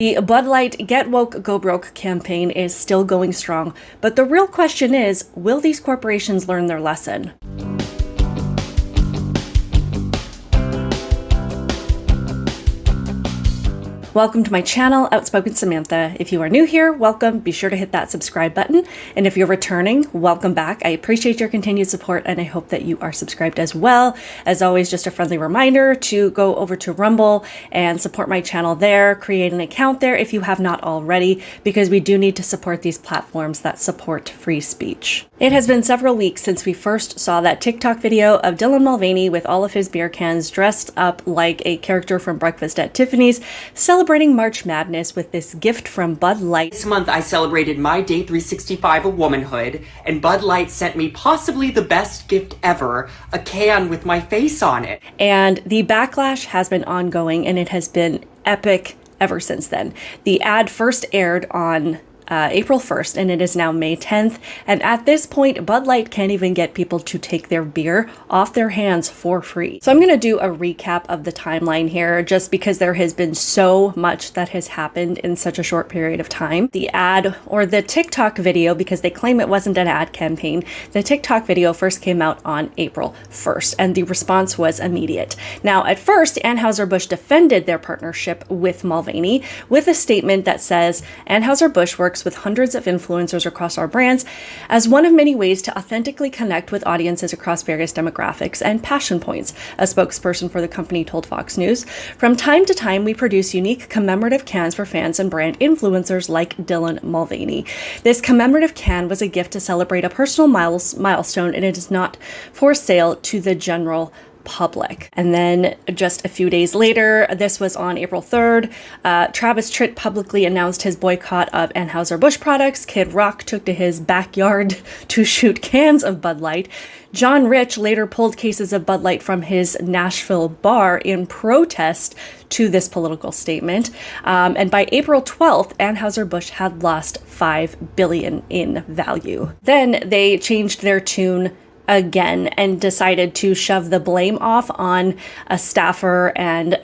The Bud Light Get Woke, Go Broke campaign is still going strong, but the real question is, will these corporations learn their lesson? Welcome to my channel, Outspoken Samantha. If you are new here, welcome. Be sure to hit that subscribe button. And if you're returning, welcome back. I appreciate your continued support, and I hope that you are subscribed as well. As always, just a friendly reminder to go over to Rumble and support my channel there. Create an account there if you have not already, because we do need to support these platforms that support free speech. It has been several weeks since we first saw that TikTok video of Dylan Mulvaney with all of his beer cans dressed up like a character from Breakfast at Tiffany's, celebrating March Madness with this gift from Bud Light. This month I celebrated my day 365 of womanhood, and Bud Light sent me possibly the best gift ever, a can with my face on it. And the backlash has been ongoing, and it has been epic ever since then. The ad first aired on April 1st, and it is now May 10th. And at this point, Bud Light can't even get people to take their beer off their hands for free. So I'm going to do a recap of the timeline here, just because there has been so much that has happened in such a short period of time. The ad, or the TikTok video, because they claim it wasn't an ad campaign, the TikTok video first came out on April 1st, and the response was immediate. Now, at first, AnheuserBusch defended their partnership with Mulvaney with a statement that says, AnheuserBusch works with hundreds of influencers across our brands as one of many ways to authentically connect with audiences across various demographics and passion points, a spokesperson for the company told Fox News. From time to time, we produce unique commemorative cans for fans and brand influencers like Dylan Mulvaney. This commemorative can was a gift to celebrate a personal milestone, and it is not for sale to the general public. And then just a few days later, this was on April 3rd, Travis Tritt publicly announced his boycott of Anheuser-Busch products. Kid Rock took to his backyard to shoot cans of Bud Light. John Rich later pulled cases of Bud Light from his Nashville bar in protest to this political statement. And by April 12th, Anheuser-Busch had lost $5 billion in value. Then they changed their tune again and decided to shove the blame off on a staffer and,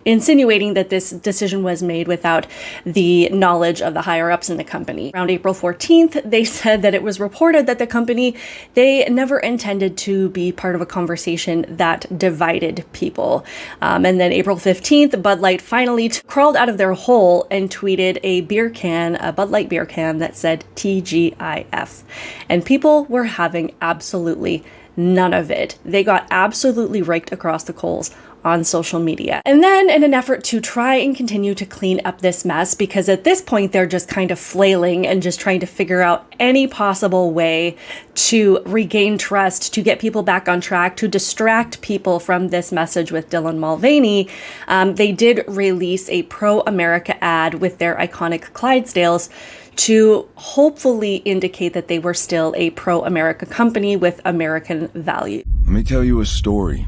insinuating that this decision was made without the knowledge of the higher-ups in the company. Around April 14th, they said that it was reported that the company, they never intended to be part of a conversation that divided people. And then April 15th, Bud Light finally crawled out of their hole and tweeted a Bud Light beer can that said TGIF. And people were having absolutely none of it. They got absolutely raked across the coals on social media. And then in an effort to try and continue to clean up this mess, because at this point they're just kind of flailing and just trying to figure out any possible way to regain trust, to get people back on track, to distract people from this message with Dylan Mulvaney, they did release a pro-America ad with their iconic Clydesdales to hopefully indicate that they were still a pro-America company with American values. Let me tell you a story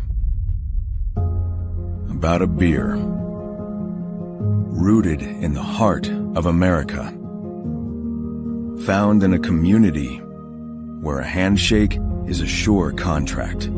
about a beer rooted in the heart of America, found in a community where a handshake is a sure contract,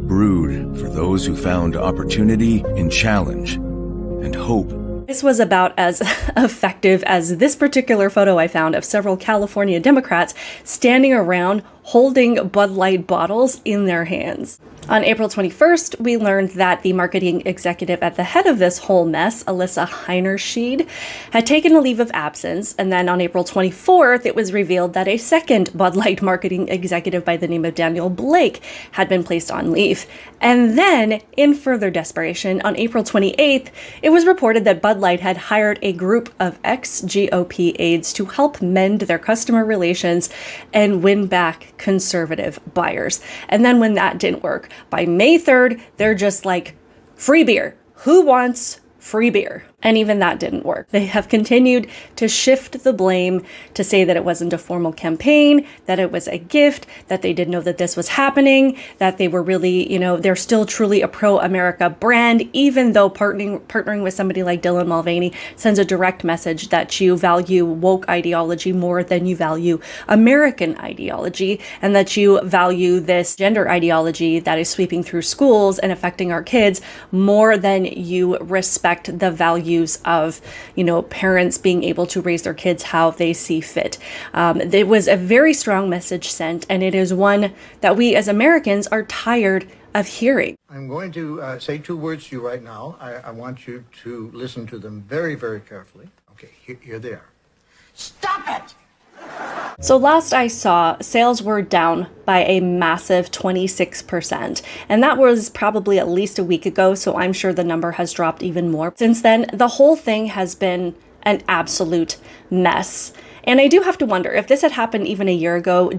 brewed for those who found opportunity in challenge and hope. This was about as effective as this particular photo I found of several California Democrats standing around holding Bud Light bottles in their hands. On April 21st, we learned that the marketing executive at the head of this whole mess, Alyssa Heinerscheid, had taken a leave of absence. And then on April 24th, it was revealed that a second Bud Light marketing executive by the name of Daniel Blake had been placed on leave. And then, in further desperation, on April 28th, it was reported that Bud Light had hired a group of ex-GOP aides to help mend their customer relations and win back conservative buyers. And then when that didn't work, by May 3rd, they're just like, free beer. Who wants free beer? And even that didn't work. They have continued to shift the blame to say that it wasn't a formal campaign, that it was a gift, that they didn't know that this was happening, that they were really, they're still truly a pro-America brand, even though partnering with somebody like Dylan Mulvaney sends a direct message that you value woke ideology more than you value American ideology, and that you value this gender ideology that is sweeping through schools and affecting our kids more than you respect the values of, parents being able to raise their kids how they see fit. It was a very strong message sent, and it is one that we as Americans are tired of hearing. I'm going to say two words to you right now. I want you to listen to them very, very carefully. Okay, here they are. Stop it! So last I saw, sales were down by a massive 26%. And that was probably at least a week ago, so I'm sure the number has dropped even more. Since then, the whole thing has been an absolute mess. And I do have to wonder, if this had happened even a year ago,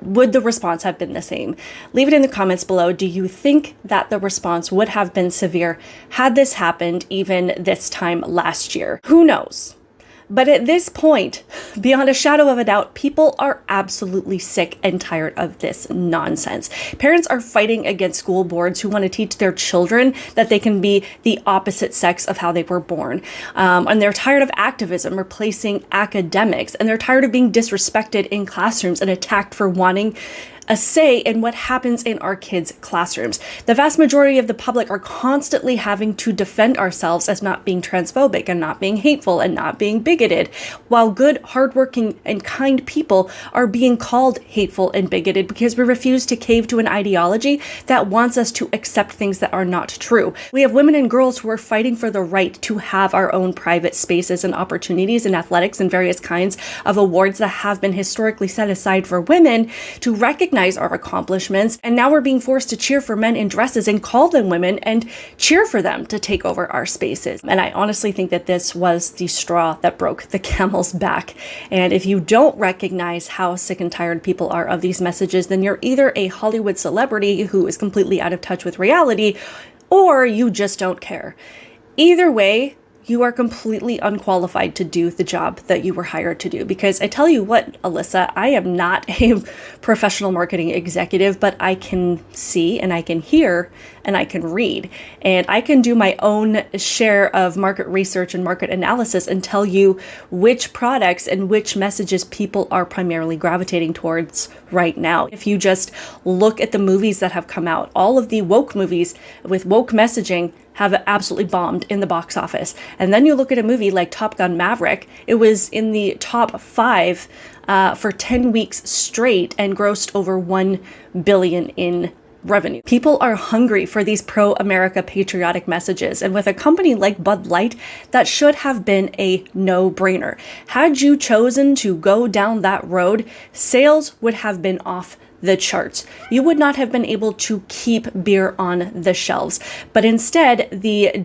would the response have been the same? Leave it in the comments below. Do you think that the response would have been severe had this happened even this time last year? Who knows? But at this point, beyond a shadow of a doubt, people are absolutely sick and tired of this nonsense. Parents are fighting against school boards who want to teach their children that they can be the opposite sex of how they were born. And they're tired of activism replacing academics. And they're tired of being disrespected in classrooms and attacked for wanting a say in what happens in our kids' classrooms. The vast majority of the public are constantly having to defend ourselves as not being transphobic and not being hateful and not being bigoted, while good, hardworking, and kind people are being called hateful and bigoted because we refuse to cave to an ideology that wants us to accept things that are not true. We have women and girls who are fighting for the right to have our own private spaces and opportunities in athletics and various kinds of awards that have been historically set aside for women, to recognize our accomplishments, and now we're being forced to cheer for men in dresses and call them women and cheer for them to take over our spaces. And I honestly think that this was the straw that broke the camel's back. And if you don't recognize how sick and tired people are of these messages, then you're either a Hollywood celebrity who is completely out of touch with reality, or you just don't care. Either way, you are completely unqualified to do the job that you were hired to do. Because I tell you what, Alyssa, I am not a professional marketing executive, but I can see and I can hear and I can read. And I can do my own share of market research and market analysis and tell you which products and which messages people are primarily gravitating towards right now. If you just look at the movies that have come out, all of the woke movies with woke messaging have absolutely bombed in the box office. And then you look at a movie like Top Gun Maverick, it was in the top 5 for 10 weeks straight and grossed over $1 billion in revenue. People are hungry for these pro-America patriotic messages. And with a company like Bud Light, that should have been a no-brainer. Had you chosen to go down that road, sales would have been off the charts. You would not have been able to keep beer on the shelves. But instead, the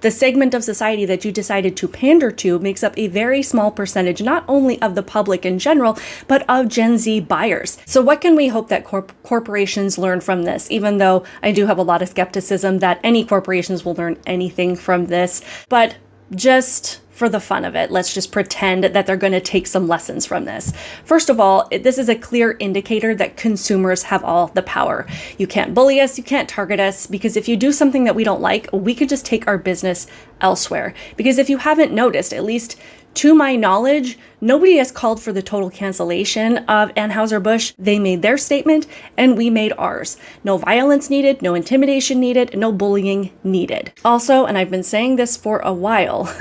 segment of society that you decided to pander to makes up a very small percentage, not only of the public in general, but of Gen Z buyers. So what can we hope that corporations learn from this? Even though I do have a lot of skepticism that any corporations will learn anything from this, but just for the fun of it, let's just pretend that they're going to take some lessons from this. First of all, this is a clear indicator that consumers have all the power. You can't bully us, you can't target us, because if you do something that we don't like, we could just take our business elsewhere. Because if you haven't noticed, at least to my knowledge, nobody has called for the total cancellation of AnheuserBusch. They made their statement and we made ours. No violence needed, no intimidation needed, no bullying needed. Also, and I've been saying this for a while,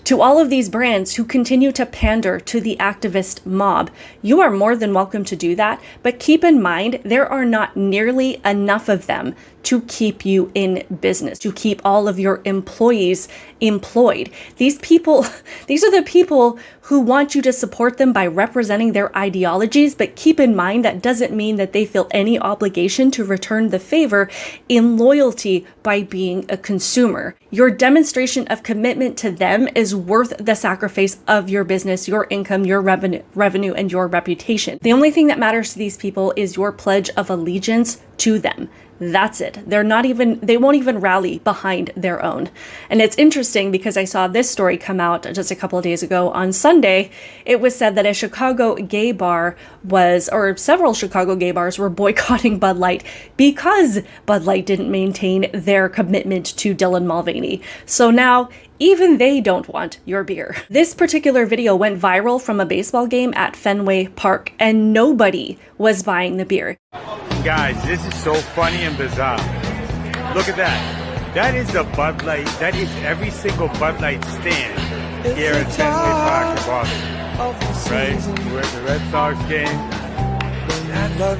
to all of these brands who continue to pander to the activist mob, you are more than welcome to do that, but keep in mind there are not nearly enough of them to keep you in business, to keep all of your employees employed. These are the people who want you to support them by representing their ideologies, but keep in mind that doesn't mean that they feel any obligation to return the favor in loyalty by being a consumer. Your demonstration of commitment to them is worth the sacrifice of your business, your income, your revenue, and your reputation. The only thing that matters to these people is your pledge of allegiance to them. That's it. They won't even rally behind their own. And it's interesting because I saw this story come out just a couple of days ago. On Sunday, it was said that a Chicago gay bar several Chicago gay bars were boycotting Bud Light because Bud Light didn't maintain their commitment to Dylan Mulvaney. So now, even they don't want your beer. This particular video went viral from a baseball game at Fenway Park, and nobody was buying the beer. Guys, this is so funny and bizarre. Look at that. That is the Bud Light. That is every single Bud Light stand here at Fenway Park in Boston. Right? We're at the Red Sox game.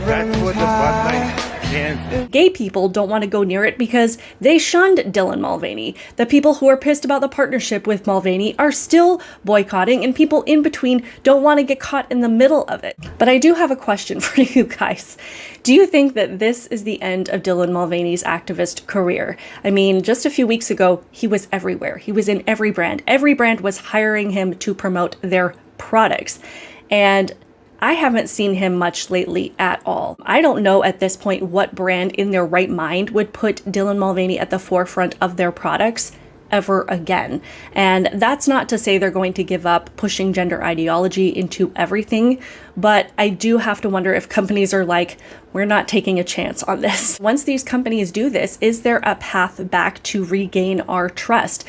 That's what the Bud Light stands for. Gay people don't want to go near it because they shunned Dylan Mulvaney. The people who are pissed about the partnership with Mulvaney are still boycotting, and people in between don't want to get caught in the middle of it. But I do have a question for you guys. Do you think that this is the end of Dylan Mulvaney's activist career? I mean, just a few weeks ago, he was everywhere. He was in every brand. Every brand was hiring him to promote their products. And I haven't seen him much lately at all. I don't know at this point what brand in their right mind would put Dylan Mulvaney at the forefront of their products ever again. And that's not to say they're going to give up pushing gender ideology into everything, but I do have to wonder if companies are like, we're not taking a chance on this. Once these companies do this, is there a path back to regain our trust?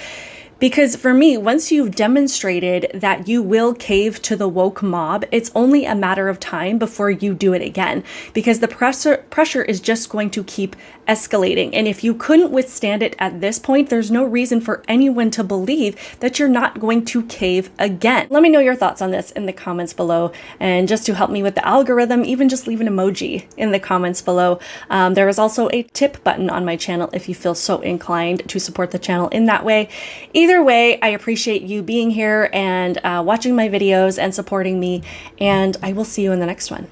Because for me, once you've demonstrated that you will cave to the woke mob, it's only a matter of time before you do it again. Because the pressure is just going to keep escalating. And if you couldn't withstand it at this point, there's no reason for anyone to believe that you're not going to cave again. Let me know your thoughts on this in the comments below. And just to help me with the algorithm, even just leave an emoji in the comments below. There is also a tip button on my channel if you feel so inclined to support the channel in that way. Either way, I appreciate you being here and watching my videos and supporting me, and I will see you in the next one.